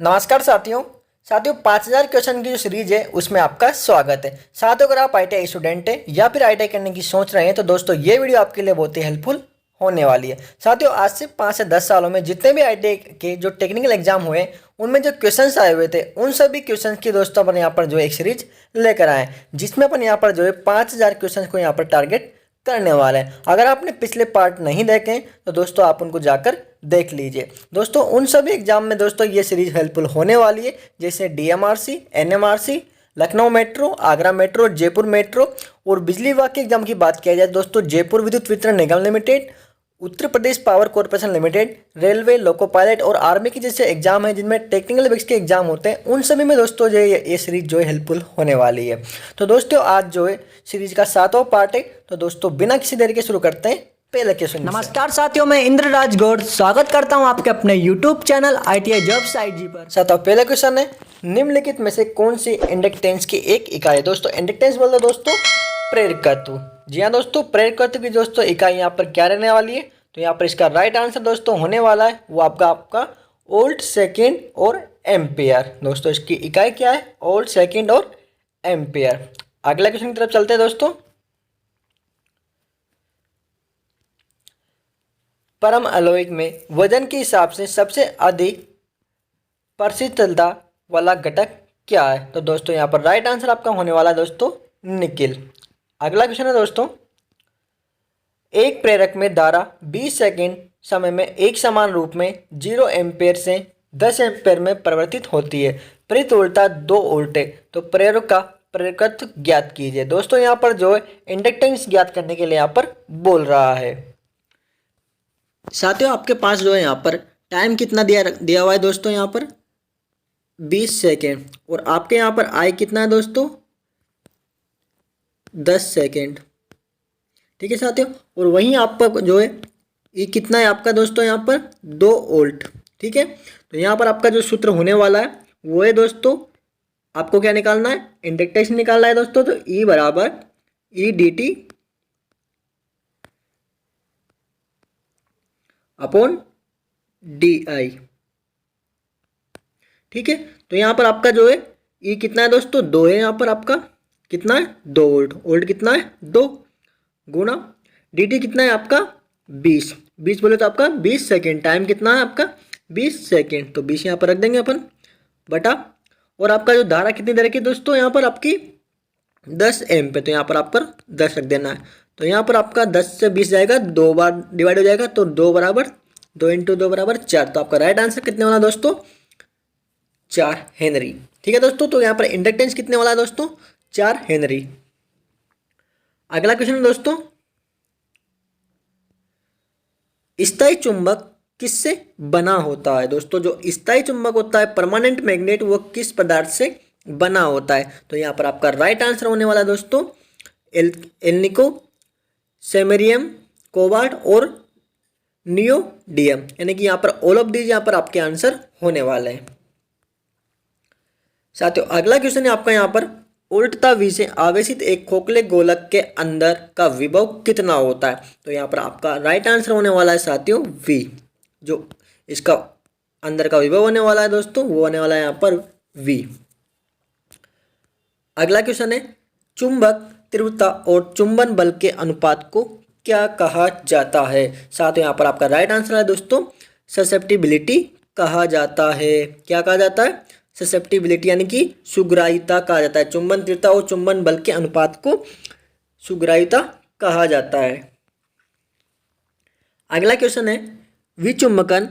नमस्कार साथियों। 5000 क्वेश्चन की जो सीरीज है उसमें आपका स्वागत है। साथियों, अगर आप आईटीआई स्टूडेंट हैं या फिर आईटीआई करने की सोच रहे हैं तो दोस्तों ये वीडियो आपके लिए बहुत ही हेल्पफुल होने वाली है। साथियों, आज से 5 से 10 सालों में जितने भी आईटीआई के जो टेक्निकल एग्जाम हुए उनमें जो क्वेश्चंस आए हुए थे उन सभी क्वेश्चन की दोस्तों अपन यहाँ पर जो एक सीरीज लेकर आए, जिसमें अपन यहाँ पर जो है 5000 क्वेश्चन को यहाँ पर टारगेट करने वाले हैं। अगर आपने पिछले पार्ट नहीं देखे तो दोस्तों आप उनको जाकर देख लीजिए। दोस्तों उन सभी एग्जाम में दोस्तों ये सीरीज हेल्पफुल होने वाली है, जैसे DMRC, NMRC, Lucknow metro, Agra metro, Jaipur metro और बिजली विभाग के एग्जाम की बात किया जाए दोस्तों जयपुर विद्युत वितरण निगम limited, Uttar Pradesh power corporation limited, railway, loco pilot और आर्मी के जैसे एग्जाम है जिनमें टेक्निकल बेस के एग्जाम होते हैं, उन सभी में दोस्तों जो ये सीरीज जो है हेल्पफुल होने वाली है। तो दोस्तों आज जो है सीरीज का 7वां पार्ट है। तो दोस्तों बिना किसी देरी के शुरू करते हैं पहले क्वेश्चन। नमस्कार साथियों, मैं इंद्रराज गौड़ स्वागत करता हूं आपके अपने YouTube channel ITI jobs IG पर। साथियों पहला क्वेश्चन है, निम्नलिखित में से कौन सी इंडक्टेंस की एक इकाई है? दोस्तों इंडक्टेंस बोल दो दोस्तों प्रेरकत्व। जी हाँ दोस्तों, प्रेरकत्व की दोस्तों इकाई यहाँ पर क्या रहने वाली है? तो यहाँ पर इसका राइट आंसर दोस्तों होने वाला है वो आपका वोल्ट, सेकेंड और एम्पियर। दोस्तों इसकी इकाई क्या है? वोल्ट, सेकेंड और एम्पियर। अगला क्वेश्चन की तरफ चलते हैं दोस्तों। परम अलौकिक में वजन के हिसाब से सबसे अधिक प्रसिद्धता वाला घटक क्या है? तो दोस्तों यहाँ पर राइट आंसर आपका होने वाला है दोस्तों निकिल। अगला क्वेश्चन है दोस्तों, एक प्रेरक में धारा 20 सेकेंड समय में एक समान रूप में 0 एम्पेयर से 10 एम्पेयर में परिवर्तित होती है। प्रति उल्टा 2 उल्टे तो प्रेरक का प्रेरकत्व ज्ञात कीजिए। दोस्तों यहाँ पर जो है इंडक्टेंस ज्ञात करने के लिए यहाँ पर बोल रहा है। साथियों आपके पास जो है यहाँ पर टाइम कितना दिया हुआ है दोस्तों? यहाँ पर 20 सेकेंड और आपके यहाँ पर आई कितना है दोस्तों? 10 सेकेंड। ठीक है साथियों, और वहीं आपका जो है ये कितना है आपका दोस्तों? यहाँ पर 2 वोल्ट। ठीक है, तो यहाँ पर आपका जो सूत्र होने वाला है वो है दोस्तों, आपको क्या निकालना है? इंडक्टेंस निकालना है दोस्तों। तो ई बराबर E D T upon D I. ठीक है, तो यहाँ पर आपका जो है ई कितना है दोस्तों? 2 है। यहाँ पर आपका कितना है? 2 वोल्ट। वोल्ट कितना है? 2 गुना डी टी कितना है आपका? 20। 20 बोले तो आपका 20 सेकेंड। टाइम कितना है आपका? 20 सेकेंड। तो 20 यहाँ पर रख देंगे अपन बटा, और आपका जो धारा कितनी दे रखी है दोस्तों? यहाँ पर आपकी 10 एम पे, तो यहाँ पर आप पर 10 रख देना है। तो यहाँ पर आपका 10 से 20 जाएगा, 2 बार डिवाइड हो जाएगा, तो 2 बराबर 2 इंटू 2 बराबर 4। तो आपका राइट आंसर कितने वाला दोस्तों? 4 हेनरी। ठीक है दोस्तों, तो यहाँ पर इंडक्टेंस कितने वाला है दोस्तों? 4 हेनरी। अगला क्वेश्चन है दोस्तों, स्थायी चुंबक किससे बना होता है? दोस्तों जो स्थायी चुंबक होता है, परमानेंट मैग्नेट, वो किस पदार्थ से बना होता है? तो यहाँ पर आपका राइट आंसर होने वाला है दोस्तों एल्निको, सेमेरियम, कोबाल्ट और नियोडियम, यानी कि यहाँ पर ऑल ऑफ दीज यहाँ पर आपके आंसर होने वाले हैं। साथियों अगला क्वेश्चन है आपका यहाँ पर, उल्टता V से आवेशित एक खोखले गोलक के अंदर का विभव कितना होता है? तो यहाँ पर आपका राइट आंसर होने वाला है साथियों V। जो इसका अंदर का विभव होने वाला है दोस्तों वो होने वाला है यहाँ पर V। अगला क्वेश्चन है, चुंबक तीव्रता और चुंबन बल के अनुपात को क्या कहा जाता है? साथ यहाँ पर आपका राइट आंसर है दोस्तों ससेप्टिबिलिटी कहा जाता है। क्या कहा जाता है? ससेप्टिबिलिटी, यानी कि सुग्राह्यता कहा जाता है। चुंबन तीव्रता और चुंबन बल के अनुपात को सुग्राह्यता कहा जाता है। अगला क्वेश्चन है, विचुंबकन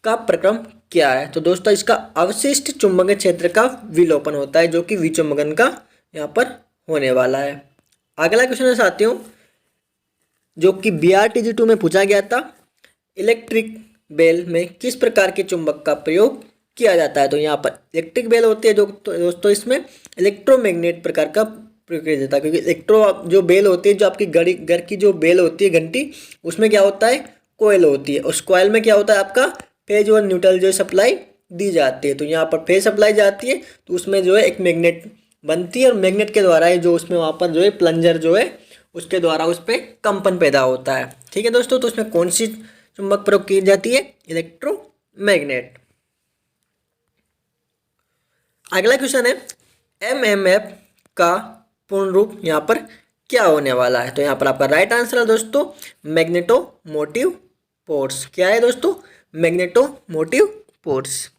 का प्रक्रम क्या है? तो दोस्तों इसका अवशिष्ट चुंबकीय क्षेत्र का विलोपन होता है, जो कि विचुंबकन का यहाँ पर होने वाला है। अगला क्वेश्चन है साथियों, जो कि BRTG 2 में पूछा गया था, इलेक्ट्रिक बेल में किस प्रकार के चुंबक का प्रयोग किया जाता है? तो यहाँ पर इलेक्ट्रिक बेल होती है जो दोस्तों इसमें इलेक्ट्रोमैग्नेट प्रकार का प्रयोग किया जाता है, क्योंकि इलेक्ट्रो जो बेल होती है, जो आपकी घर की जो बेल होती है घंटी, उसमें क्या होता है? कोयल होती है। उस कोयल में क्या होता है आपका? फेज और न्यूट्रल जो सप्लाई दी जाती है। तो यहाँ पर फेज सप्लाई जाती है तो उसमें जो है एक मैग्नेट बनती है, और मैग्नेट के द्वारा ही जो उसमें वहाँ पर जो है प्लंजर जो है उसके द्वारा उस पर कंपन पैदा होता है। ठीक है दोस्तों, तो उसमें कौन सी चुंबक प्रयोग की जाती है? इलेक्ट्रोमैग्नेट। अगला क्वेश्चन है एमएमएफ का पूर्ण रूप यहाँ पर क्या होने वाला है? तो यहाँ पर आपका राइट आंसर है दोस्तों मैग्नेटो मोटिव फोर्स। क्या है दोस्तों? Magneto motive force.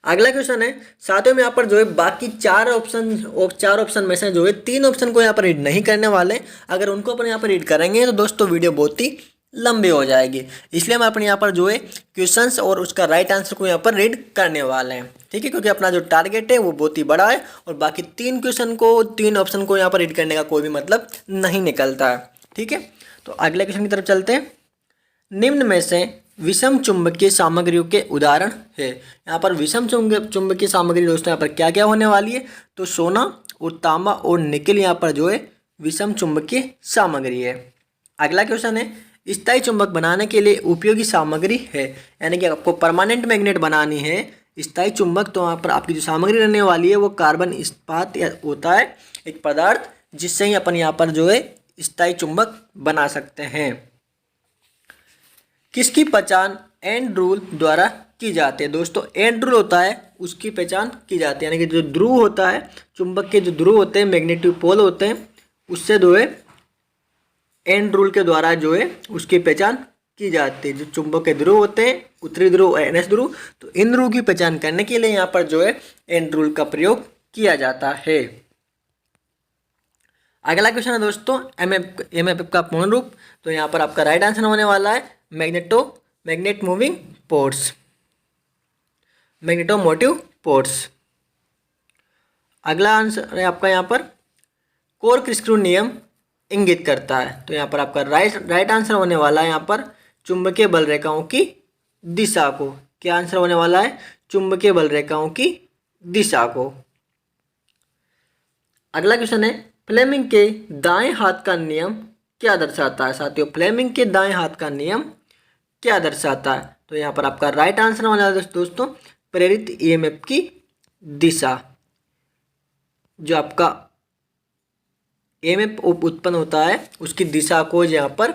अगला क्वेश्चन है साथियों में यहाँ पर जो है बाकी चार ऑप्शन में से जो है 3 ऑप्शन को यहाँ पर रीड नहीं करने वाले। अगर उनको अपन यहाँ पर रीड करेंगे तो दोस्तों वीडियो बहुत ही लंबी हो जाएगी, इसलिए हम अपने यहाँ पर जो है क्वेश्चंस और उसका राइट आंसर को यहाँ पर रीड करने वाले हैं। ठीक है, क्योंकि अपना जो टारगेट है वो बहुत ही बड़ा है और बाकी 3 ऑप्शन को यहाँ पर रीड करने का कोई भी मतलब नहीं निकलता है। ठीक है, तो अगले क्वेश्चन की तरफ चलते हैं। निम्न में से विषम चुंबकीय सामग्रियों के उदाहरण है। यहाँ पर विषम चुंबकीय सामग्री दोस्तों यहाँ पर क्या क्या होने वाली है? तो सोना और तांबा और निकेल यहाँ पर जो है विषम चुंबकीय सामग्री है। अगला क्वेश्चन है स्थायी चुंबक बनाने के लिए उपयोगी सामग्री है, यानी कि आपको परमानेंट मैग्नेट बनानी है स्थायी चुंबक, तो वहाँ पर आपकी जो सामग्री रहने वाली है वो कार्बन इस्पात होता है, एक पदार्थ जिससे ही अपन यहाँ पर जो है स्थायी चुंबक बना सकते हैं। किसकी पहचान एंड रूल द्वारा की जाती है? दोस्तों एंड रूल होता है उसकी पहचान की जाती है, यानी कि जो ध्रुव होता है चुंबक के, जो ध्रुव होते हैं मैग्नेटिक पोल होते हैं, उससे जो है एंड रूल के द्वारा जो है उसकी पहचान की जाती है। जो चुंबक के ध्रुव होते हैं उत्तरी ध्रुव और NS ध्रुव, तो इन ध्रुव की पहचान करने के लिए यहाँ पर जो है एंड रूल का प्रयोग किया जाता है। अगला क्वेश्चन है दोस्तों एमएफ का पूर्ण रूप। तो यहाँ पर आपका राइट आंसर होने वाला है magnet moving force, magneto motive force. अगला आंसर है आपका यहाँ पर कोर्कस्क्रू नियम इंगित करता है। तो यहाँ पर आपका राइट आंसर होने वाला है यहाँ पर चुंबकीय बल रेखाओं की दिशा को। क्या आंसर होने वाला है? चुंबकीय बल रेखाओं की दिशा को। अगला क्वेश्चन है फ्लेमिंग के दाएं हाथ का नियम क्या दर्शाता है? साथियों फ्लेमिंग के दाएं हाथ का नियम क्या दर्शाता है? तो यहाँ पर आपका राइट आंसर होने वाला है दोस्तों प्रेरित EMF की दिशा। जो आपका EMF उत्पन्न होता है उसकी दिशा को यहाँ पर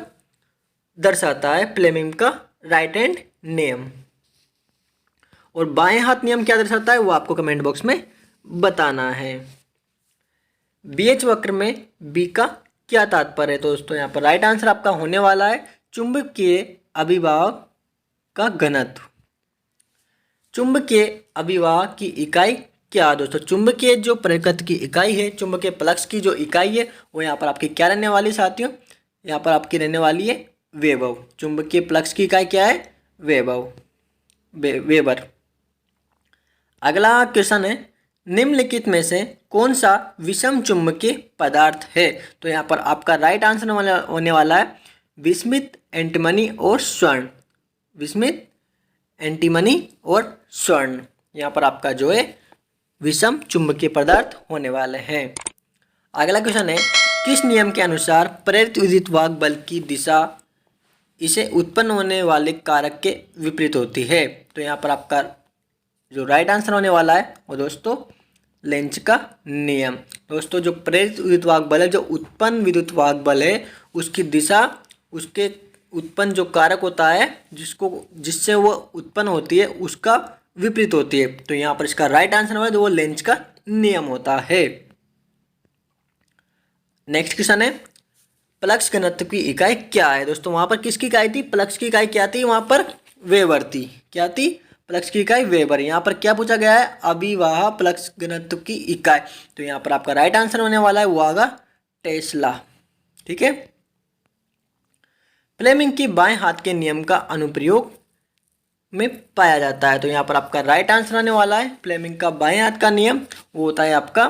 दर्शाता है फ्लेमिंग का राइट हैंड नियम। और बाएं हाथ नियम क्या दर्शाता है वो आपको कमेंट बॉक्स में बताना है। BH वक्र में B का क्या तात्पर्य है? तो दोस्तों यहाँ पर राइट आंसर आपका होने वाला है चुंबकीय अभिवाह का घनत्व। चुंबकीय अभिवाह की इकाई क्या? दोस्तों चुंबकीय जो प्रकृति की इकाई है, चुंबकीय प्लक्स की जो इकाई है वो यहाँ पर आपकी क्या रहने वाली है साथियों? यहाँ पर आपकी रहने वाली है वेबर। चुंबकीय प्लक्स की इकाई क्या है? वेबर। अगला क्वेश्चन है निम्नलिखित में से कौन सा विषम चुंबकीय पदार्थ है? तो यहाँ पर आपका राइट आंसर होने वाला है विस्मित, एंटीमनी और स्वर्ण। विस्मित, एंटीमनी और स्वर्ण यहाँ पर आपका जो है विषम चुंबकीय पदार्थ होने वाले हैं। अगला क्वेश्चन है किस नियम के अनुसार प्रेरित विद्युत वाहक बल की दिशा इसे उत्पन्न होने वाले कारक के विपरीत होती है? तो यहाँ पर आपका जो राइट आंसर होने वाला है वो दोस्तों लेंज का नियम। दोस्तों जो प्रेरित विद्युत वाहक बल है, जो उत्पन्न विद्युत वाहक बल है उसकी दिशा उसके उत्पन्न जो कारक होता है जिससे वो उत्पन्न होती है उसका विपरीत होती है। तो यहाँ पर इसका राइट आंसर है वो लेंज का नियम होता है। नेक्स्ट क्वेश्चन है प्लक्स घनत्व की इकाई क्या है? दोस्तों वहां पर किसकी इकाई थी? प्लक्स की इकाई क्या थी? वहां पर वेबर थी। क्या थी? प्लक्स की इकाई वेबर। यहाँ पर क्या पूछा गया है? अभिवाह प्लक्स घनत्व की इकाई। तो यहाँ पर आपका राइट आंसर होने वाला है वो आगा टेस्ला। ठीक है, फ्लेमिंग की बाएं हाथ के नियम का अनुप्रयोग में पाया जाता है। तो यहाँ पर आपका राइट आंसर आने वाला है फ्लेमिंग का बाएं हाथ का नियम, वो होता है आपका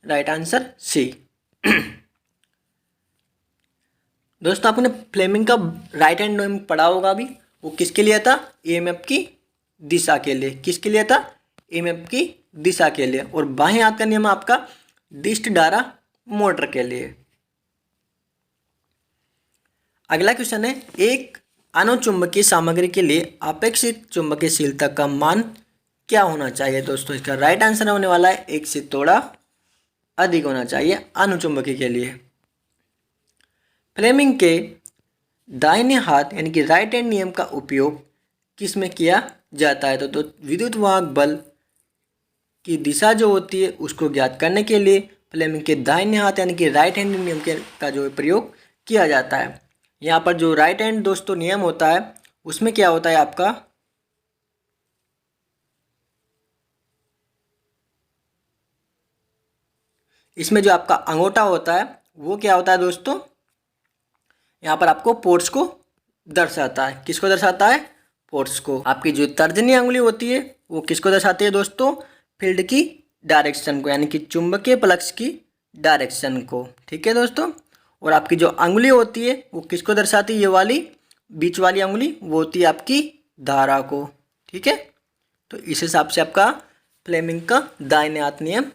राइट आंसर C। दोस्तों आपने फ्लेमिंग का राइट हैंड नियम पढ़ा होगा अभी, वो किसके लिए था? EMF की दिशा के लिए। किसके लिए था? EMF की दिशा के लिए। और बाएं हाथ का नियम आपका डिस्ट डारा मोटर के लिए। अगला क्वेश्चन है एक अनुचुंबकीय सामग्री के लिए अपेक्षित चुंबकीयशीलता का मान क्या होना चाहिए? दोस्तों इसका राइट आंसर होने वाला है 1 से थोड़ा अधिक होना चाहिए अनुचुंबकीय के लिए। फ्लेमिंग के दाहिने हाथ यानी कि राइट हैंड नियम का उपयोग किस में किया जाता है? तो विद्युत वाहक बल की दिशा जो होती है उसको ज्ञात करने के लिए फ्लेमिंग के दाहिने हाथ यानी कि राइट हैंड नियम का जो है प्रयोग किया जाता है। यहाँ पर जो राइट हैंड दोस्तों नियम होता है उसमें क्या होता है आपका, इसमें जो आपका अंगूठा होता है वो क्या होता है दोस्तों, यहाँ पर आपको फोर्स को दर्शाता है। किसको दर्शाता है? फोर्स को। आपकी जो तर्जनी उंगली होती है वो किसको दर्शाती है दोस्तों? फील्ड की डायरेक्शन को, यानी कि चुंबकीय फ्लक्स की डायरेक्शन को। ठीक है दोस्तों। और आपकी जो उंगली होती है वो किसको दर्शाती है? ये वाली बीच वाली उंगली वो होती है आपकी धारा को। ठीक है। तो इस हिसाब से आपका फ्लेमिंग का दाहिने हाथ नियम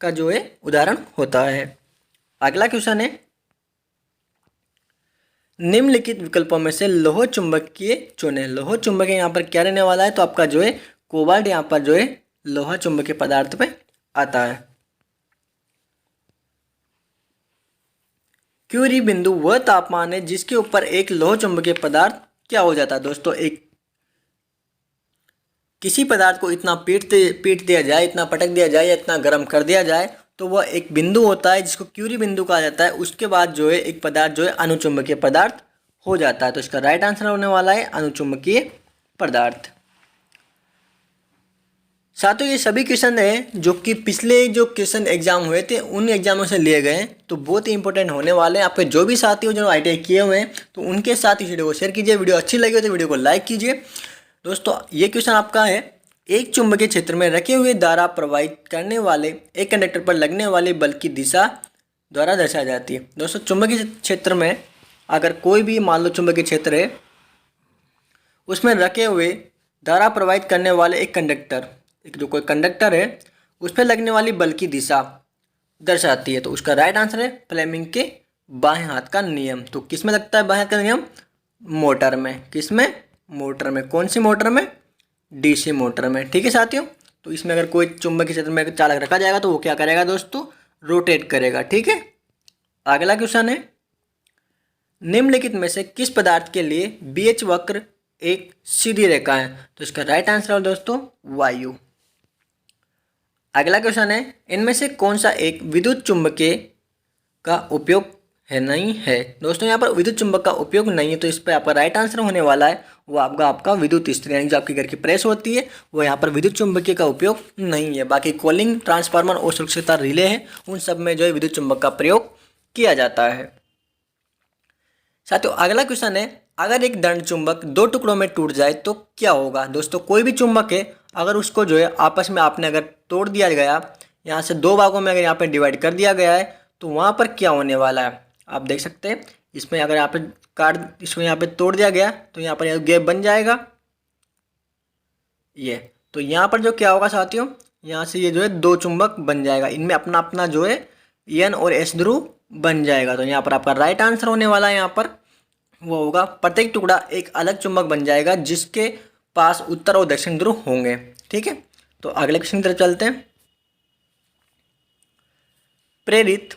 का जो है उदाहरण होता है। अगला क्वेश्चन है, निम्नलिखित विकल्पों में से लौह चुंबकीय चुनें। लौह चुंबकीय यहाँ पर क्या रहने वाला है? तो आपका जो है कोबाल्ट यहाँ पर जो है लौह चुंबकीय पदार्थ पे आता है। क्यूरी बिंदु वह तापमान है जिसके ऊपर एक लौह चुंबकीय पदार्थ क्या हो जाता है? दोस्तों एक किसी पदार्थ को इतना पीट दिया जाए, इतना पटक दिया जाए या इतना गर्म कर दिया जाए तो वह एक बिंदु होता है जिसको क्यूरी बिंदु कहा जाता है। उसके बाद जो है एक पदार्थ जो है अनुचुंबकीय पदार्थ हो जाता है। तो इसका राइट आंसर होने वाला है अनुचुंबकीय पदार्थ। साथियों ये सभी क्वेश्चन हैं जो कि पिछले जो क्वेश्चन एग्जाम हुए थे उन एग्जामों से लिए गए हैं, तो बहुत ही इंपॉर्टेंट होने वाले हैं। आपके जो भी साथी हो जो ITI किए हुए हैं तो उनके साथ इस वीडियो को शेयर कीजिए। वीडियो अच्छी लगी हो तो वीडियो को लाइक कीजिए। दोस्तों ये क्वेश्चन आपका है, एक चुंबकीय क्षेत्र में रखे हुए धारा प्रवाहित करने वाले एक कंडक्टर पर लगने वाले बल की दिशा द्वारा दर्शाई जाती है। दोस्तों चुंबकीय क्षेत्र में अगर कोई भी मान लो चुंबकीय क्षेत्र है उसमें रखे हुए धारा प्रवाहित करने वाले एक कंडक्टर, एक जो कोई कंडक्टर है उस पर लगने वाली बल की दिशा दर्शाती है। तो उसका राइट आंसर है फ्लेमिंग के बाएं हाथ का नियम। तो किस में लगता है बाएं हाथ का नियम? मोटर में। किस में? मोटर में। कौन सी मोटर में? DC मोटर में। ठीक है साथियों। तो इसमें अगर कोई चुंबकीय क्षेत्र में चालक रखा जाएगा तो वो क्या करेगा दोस्तों? रोटेट करेगा। ठीक है। अगला क्वेश्चन है, निम्नलिखित में से किस पदार्थ के लिए BH वक्र एक सीधी रेखा है? तो इसका राइट आंसर है दोस्तों वायु। अगला क्वेश्चन है, इनमें से कौन सा एक विद्युत चुंबकीय का उपयोग है? नहीं है। दोस्तों यहाँ पर विद्युत चुंबक का उपयोग नहीं है, तो इस पर आपका राइट आंसर होने वाला है वो आपका विद्युत स्त्री, यानी जो आपके घर की प्रेस होती है वो यहाँ पर विद्युत चुंबकीय का उपयोग नहीं है। बाकी कॉलिंग, ट्रांसफार्मर और सुरक्षित रिले हैं उन सब में जो है विद्युत चुंबक का प्रयोग किया जाता है। साथियों अगला क्वेश्चन है, अगर एक दंड चुंबक दो टुकड़ों में टूट जाए तो क्या होगा? दोस्तों कोई भी चुंबक है अगर उसको जो है आपस में आपने अगर तोड़ दिया गया, यहाँ से दो भागों में अगर यहाँ पे डिवाइड कर दिया गया है तो वहाँ पर क्या होने वाला है? आप देख सकते हैं इसमें अगर यहाँ पे इसको यहाँ पे तोड़ दिया गया तो यहाँ पर गैप बन जाएगा ये। तो यहाँ पर जो क्या होगा साथियों, यहाँ से ये जो है दो चुंबक बन जाएगा, इनमें अपना अपना जो है N और S ध्रुव बन जाएगा। तो यहाँ पर आपका राइट आंसर होने वाला है यहाँ पर वो होगा प्रत्येक टुकड़ा एक अलग चुंबक बन जाएगा जिसके पास उत्तर और दक्षिण ध्रुव होंगे। ठीक है। तो अगले क्वेश्चन की तरफ चलते हैं। प्रेरित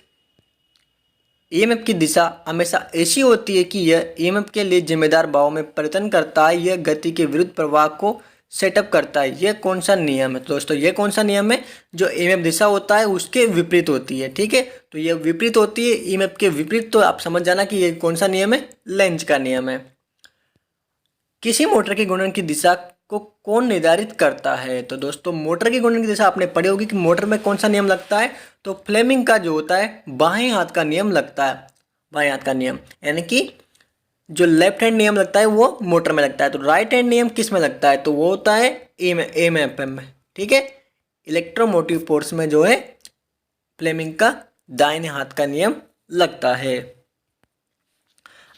EMF की दिशा हमेशा ऐसी होती है कि यह EMF के लिए जिम्मेदार भाव में परिवर्तन करता है। यह गति के विरुद्ध प्रवाह को सेटअप करता है। यह कौन सा नियम है? तो दोस्तों ये कौन सा नियम है? जो EMF दिशा होता है उसके विपरीत होती है। ठीक है। तो ये विपरीत होती है EMF के विपरीत, तो आप समझ जाना कि ये कौन सा नियम है? लेंज का नियम है। किसी मोटर के घूर्णन की दिशा को कौन निर्धारित करता है? तो दोस्तों मोटर की घूर्णन की दिशा आपने पढ़ी होगी कि मोटर में कौन सा नियम लगता है? तो फ्लेमिंग का जो होता है बाएं हाथ का नियम लगता है। बाएं हाथ का नियम यानी कि जो लेफ्ट हैंड नियम लगता है वो मोटर में लगता है। तो राइट हैंड नियम किस में लगता है? तो वो होता है EMF में। ठीक है। इलेक्ट्रोमोटिव फोर्स में जो है फ्लेमिंग का दाहिने हाथ का नियम लगता है।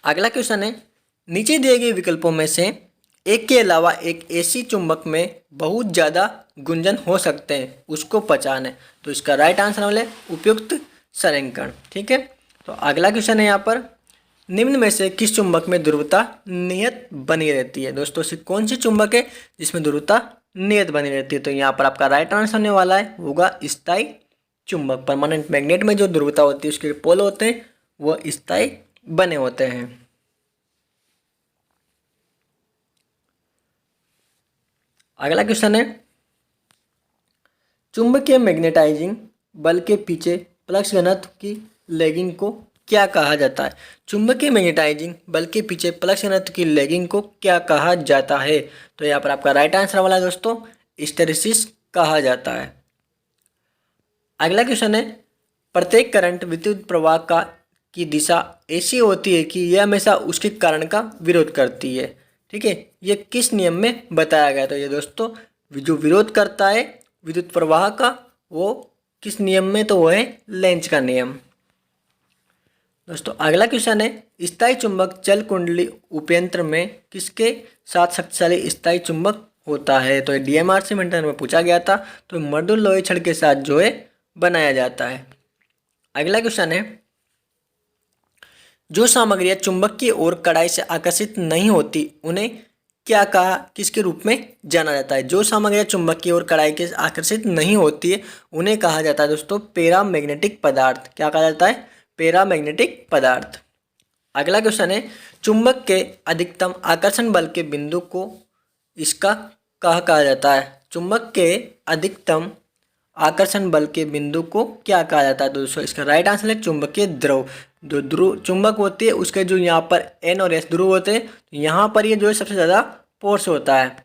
अगला क्वेश्चन है, नीचे दिए गए विकल्पों में से एक के अलावा एक ऐसी चुंबक में बहुत ज़्यादा गुंजन हो सकते हैं, उसको पहचानें। तो इसका राइट आंसर वाले उपयुक्त संरेखण। ठीक है। तो अगला क्वेश्चन है यहाँ पर, निम्न में से किस चुंबक में ध्रुवता नियत बनी रहती है? दोस्तों से कौन सी चुंबक है जिसमें ध्रुवता नियत बनी रहती है? तो यहाँ पर आपका राइट आंसर होने वाला है होगा स्थायी चुंबक। परमानेंट मैग्नेट में जो ध्रुवता होती है उसके पोल होते हैं वो स्थायी बने होते हैं। अगला क्वेश्चन है, चुंबकीय मैग्नेटाइजिंग बल के पीछे फ्लक्स घनत्व की लैगिंग को क्या कहा जाता है? चुंबकीय मैग्नेटाइजिंग बल के पीछे फ्लक्स घनत्व की लैगिंग को क्या कहा जाता है? तो यहाँ पर आपका राइट आंसर वाला है दोस्तों, हिस्टैरिसीस कहा जाता है। अगला क्वेश्चन है, प्रत्येक करंट विद्युत प्रवाह का की दिशा ऐसी होती है कि यह हमेशा उसके कारण का विरोध करती है। ठीक है, ये किस नियम में बताया गया? तो ये दोस्तों जो विरोध करता है विद्युत प्रवाह का, वो किस नियम में? तो वो है लेंज का नियम। दोस्तों अगला क्वेश्चन है, स्थायी चुंबक चल कुंडली उपयंत्र में किसके साथ शक्तिशाली स्थायी चुंबक होता है? तो डीएमआरसी में पूछा गया था। तो मृदुल लोहे छड़ के साथ जो है बनाया जाता है। अगला क्वेश्चन है, जो सामग्रियां चुंबक की ओर कड़ाई से आकर्षित नहीं होती उन्हें क्या कहा किसके रूप में जाना जाता है? जो सामग्रियां चुंबक की ओर कड़ाई के आकर्षित नहीं होती है उन्हें कहा जाता है दोस्तों पैरामैग्नेटिक पदार्थ। क्या कहा जाता है? पैरामैग्नेटिक पदार्थ। अगला क्वेश्चन है, चुंबक के अधिकतम आकर्षण बल के बिंदु को इसका कहा जाता है? चुंबक के अधिकतम आकर्षण बल के बिंदु को क्या कहा जाता है? दोस्तों इसका राइट आंसर है चुंबकीय ध्रुव। जो ध्रुव चुंबक होती है उसके जो यहाँ पर एन और एस ध्रुव होते हैं, यहाँ पर ये जो है सबसे ज़्यादा फोर्स होता है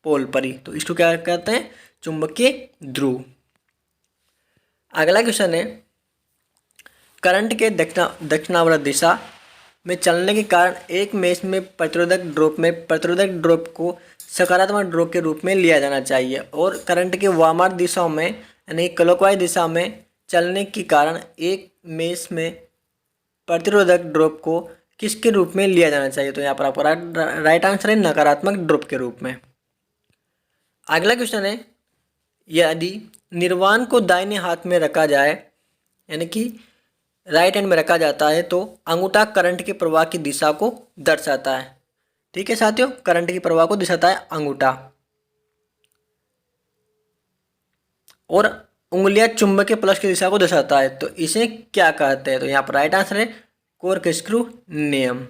पोल पर ही, तो इसको क्या कहते हैं? चुंबकीय ध्रुव। अगला क्वेश्चन है, करंट के दक्षिणावर्त दिशा में चलने के कारण एक मेष में प्रतिरोधक ड्रॉप को सकारात्मक ड्रॉप के रूप में लिया जाना चाहिए, और करंट के वामावर्त दिशाओं में यानी क्लॉकवाइज दिशा में चलने के कारण एक मेष में प्रतिरोधक ड्रॉप को किसके रूप में लिया जाना चाहिए? तो यहाँ पर आपका राइट आंसर है नकारात्मक ड्रॉप के रूप में। अगला क्वेश्चन है, यदि निर्वाण को दाहिने हाथ में रखा जाए यानी कि राइट हैंड में रखा जाता है तो अंगूठा करंट के प्रवाह की दिशा को दर्शाता है। ठीक है साथियों, करंट की प्रवाह को दर्शाता है अंगूठा, और उंगलियां चुंबकीय प्लस की दिशा को दर्शाता है। तो इसे क्या कहते हैं? तो यहाँ पर राइट आंसर है कोर्कस्क्रू नियम।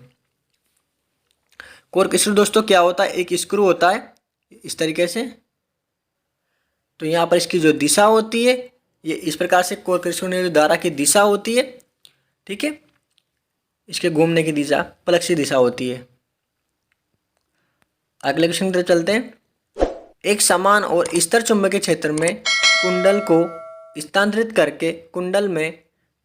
कोर्कस्क्रू दोस्तों क्या होता है? एक स्क्रू होता है इस तरीके से, तो यहाँ पर इसकी जो दिशा होती है ये इस प्रकार से कोर्कस्क्रू नियम धारा की दिशा होती है। ठीक है, इसके घूमने की दिशा प्लस की दिशा होती है। अगले क्वेश्चन की तरफ चलते हैं। एक समान और स्थिर चुंबकीय क्षेत्र में कुंडल को स्थानांतरित करके कुंडल में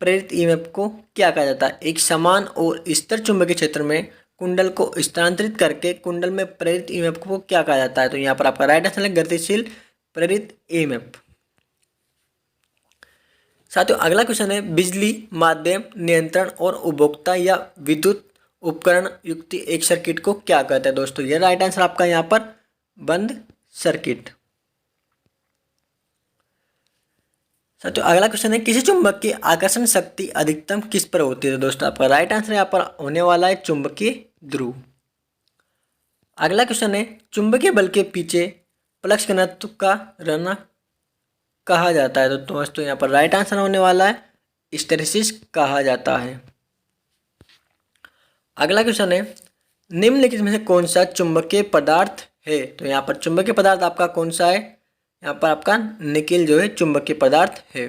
प्रेरित ईएमएफ को क्या कहा जाता है? एक समान और स्थिर चुंबकीय क्षेत्र में कुंडल को स्थानांतरित करके कुंडल में प्रेरित ईएमएफ को क्या कहा जाता है? तो यहाँ पर आपका राइट आंसर है गतिशील प्रेरित ईएमएफ। साथियों अगला क्वेश्चन है, बिजली माध्यम नियंत्रण और उपभोक्ता या विद्युत उपकरण युक्त एक सर्किट को क्या कहते हैं? दोस्तों ये राइट आंसर आपका यहाँ पर बंद सर्किट। साथियों अगला क्वेश्चन है, किसी चुंबक की आकर्षण शक्ति अधिकतम किस पर होती है? तो दोस्तों आपका राइट आंसर यहाँ पर होने वाला है चुंबकीय ध्रुव। अगला क्वेश्चन है, चुंबकीय बल के पीछे फ्लक्स घनत्व का रहना कहा जाता है? तो दोस्तों यहाँ पर राइट आंसर होने वाला है हिस्टैरिसीस कहा जाता है। अगला क्वेश्चन है, निम्नलिखित में से कौन सा चुंबकीय पदार्थ है? तो यहाँ पर चुंबकीय पदार्थ आपका कौन सा है? यहाँ पर आपका निकेल जो है चुंबकीय पदार्थ है।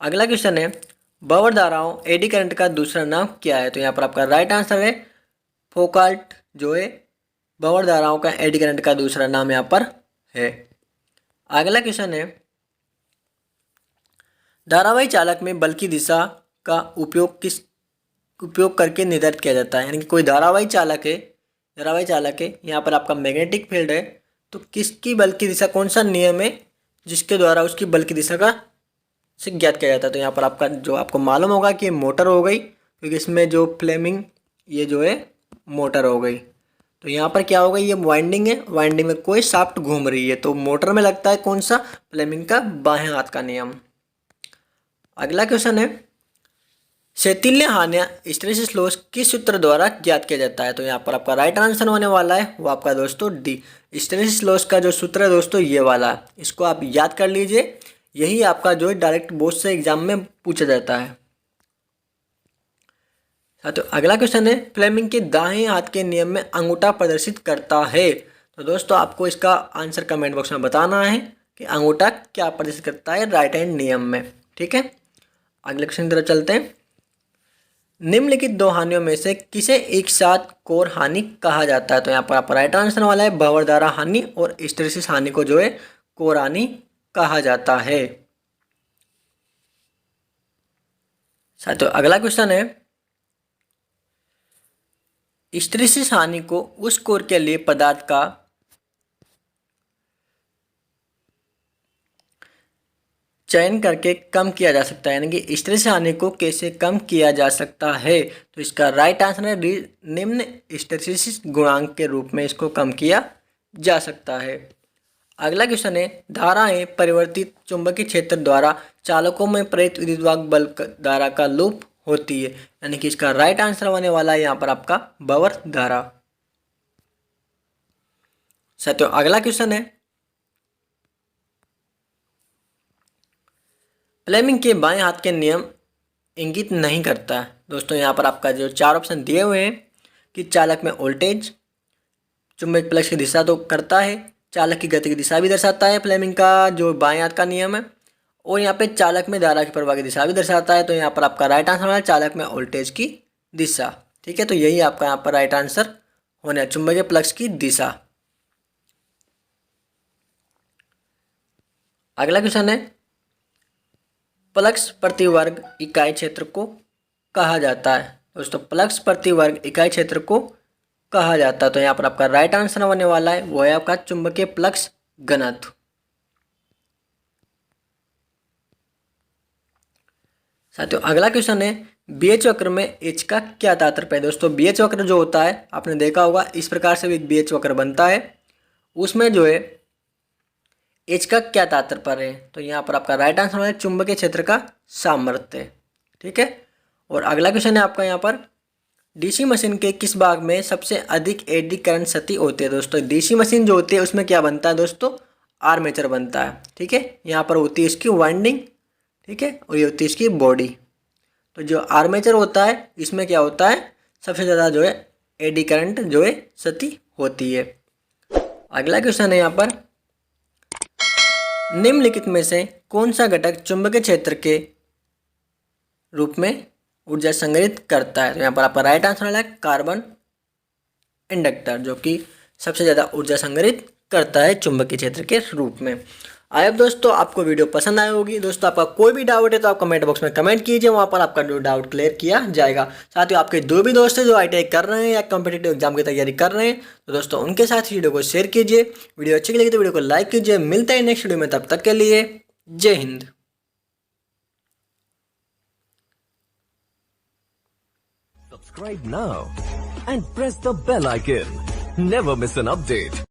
अगला क्वेश्चन है, बवड़ धाराओं एडी करंट का दूसरा नाम क्या है? तो यहाँ पर आपका राइट आंसर है फोकाल्ट जो है बवड़ धाराओं का एडी करंट का दूसरा नाम यहाँ पर है। अगला क्वेश्चन है, धारावाही चालक में बल की दिशा का उपयोग करके निर्धारित किया जाता है? यानी कि कोई धारावाही चालक है, यहाँ पर आपका मैग्नेटिक फील्ड है, तो किसकी बल की दिशा, कौन सा नियम है जिसके द्वारा उसकी बल की दिशा का से ज्ञात किया जाता है? तो यहाँ पर आपका जो आपको मालूम होगा कि मोटर हो गई, क्योंकि इसमें जो फ्लेमिंग ये जो है मोटर हो गई। तो यहाँ पर क्या होगा, ये वाइंडिंग है, वाइंडिंग में कोई शाफ्ट घूम रही है, तो मोटर में लगता है कौन सा? फ्लेमिंग का बाएं हाथ का नियम। अगला क्वेश्चन है, शैथिल्य हानि हिस्टैरिसीस लॉस किस सूत्र द्वारा ज्ञात किया जाता है? तो यहाँ पर आपका राइट आंसर होने वाला है वो आपका दोस्तों डी। हिस्टैरिसीस लॉस का जो सूत्र है दोस्तों ये वाला, इसको आप याद कर लीजिए, यही आपका जो है डायरेक्ट बोर्ड से एग्जाम में पूछा जाता है। तो अगला क्वेश्चन है, फ्लेमिंग के दाएं हाथ के नियम में अंगूठा प्रदर्शित करता है? तो दोस्तों आपको इसका आंसर कमेंट बॉक्स में बताना है कि अंगूठा क्या प्रदर्शित करता है राइट हैंड नियम में। ठीक है, अगले क्वेश्चन की तरफ चलते हैं। निम्नलिखित दो हानियों में से किसे एक साथ कोर हानि कहा जाता है? तो यहाँ पर आपका राइट आंसर वाला है भंवर द्वारा हानि और हिस्टैरिसीस हानि को जो है कोर हानि कहा जाता है। साथियों अगला क्वेश्चन है, हिस्टैरिसीस हानि को उस कोर के लिए पदार्थ का चयन करके कम किया जा सकता है, यानी कि हिस्टैरिसीस हानि को कैसे कम किया जा सकता है? तो इसका राइट आंसर है निम्न हिस्टैरिसीस गुणांक के रूप में इसको कम किया जा सकता है। अगला क्वेश्चन है, धाराएं परिवर्तित चुंबकीय क्षेत्र द्वारा चालकों में प्रेरित विद्युत बल धारा का लूप होती है, यानी कि इसका राइट आंसर होने वाला है यहाँ पर आपका भंवर धारा। साथियों अगला क्वेश्चन है, फ्लेमिंग के बाएं हाथ के नियम इंगित नहीं करता है। दोस्तों यहाँ पर आपका जो चार ऑप्शन दिए हुए हैं कि चालक में वोल्टेज, चुंबक प्लक्स की दिशा तो करता है, चालक की गति की दिशा भी दर्शाता है फ्लेमिंग का जो बाएं हाथ का नियम है, और यहाँ पे चालक में धारा की प्रवाह की दिशा भी दर्शाता है। तो यहाँ पर आपका राइट आंसर है चालक में वोल्टेज की दिशा। ठीक है, तो यही आपका यहाँ पर राइट आंसर होने चुंबकीय प्लक्स की दिशा। अगला क्वेश्चन है, प्लक्स प्रति वर्ग इकाई क्षेत्र को कहा जाता है? दोस्तों प्लक्स प्रति वर्ग इकाई क्षेत्र को कहा जाता है, तो यहाँ पर आपका राइट आंसर होने वाला है वो है आपका चुंबकीय प्लक्स घनत्व। साथियों अगला क्वेश्चन है, बीएच वक्र में एच का क्या तात्पर्य है? दोस्तों बीएच वक्र जो होता है आपने देखा होगा इस प्रकार से भी एक बीएच वक्र बनता है, उसमें जो है एच का क्या तात्पर्य है? तो यहाँ पर आपका राइट आंसर है चुंबकीय क्षेत्र का सामर्थ्य। ठीक है, और अगला क्वेश्चन है आपका यहाँ पर, डीसी मशीन के किस भाग में सबसे अधिक एडी करंट क्षति होती है? दोस्तों डीसी मशीन जो होती है उसमें क्या बनता है दोस्तों? आर्मेचर बनता है। ठीक है, यहाँ पर होती है इसकी वाइंडिंग, ठीक है, और ये होती है इसकी बॉडी। तो जो आर्मेचर होता है इसमें क्या होता है सबसे ज़्यादा जो है एडी करंट जो है क्षति होती है। अगला क्वेश्चन है यहाँ पर, निम्नलिखित में से कौन सा घटक चुंबकीय क्षेत्र के रूप में ऊर्जा संग्रहित करता है? तो यहाँ पर आपका राइट आंसर है कार्बन इंडक्टर, जो कि सबसे ज़्यादा ऊर्जा संग्रहित करता है चुंबकीय क्षेत्र के रूप में। आई होप दोस्तों आपको वीडियो पसंद आई होगी। दोस्तों आपका कोई भी डाउट है तो आप कमेंट बॉक्स में कमेंट कीजिए, वहाँ पर आपका जो डाउट क्लियर किया जाएगा। साथ ही आपके जो भी दोस्त हैं जो ITI कर रहे हैं या कॉम्पिटिटिव एग्जाम की तैयारी कर रहे हैं तो दोस्तों उनके साथ वीडियो को शेयर कीजिए। वीडियो अच्छी लगी तो वीडियो को लाइक कीजिए। मिलते हैं नेक्स्ट वीडियो में, तब तक के लिए जय Hind. Subscribe now and press the bell icon. Never miss an update.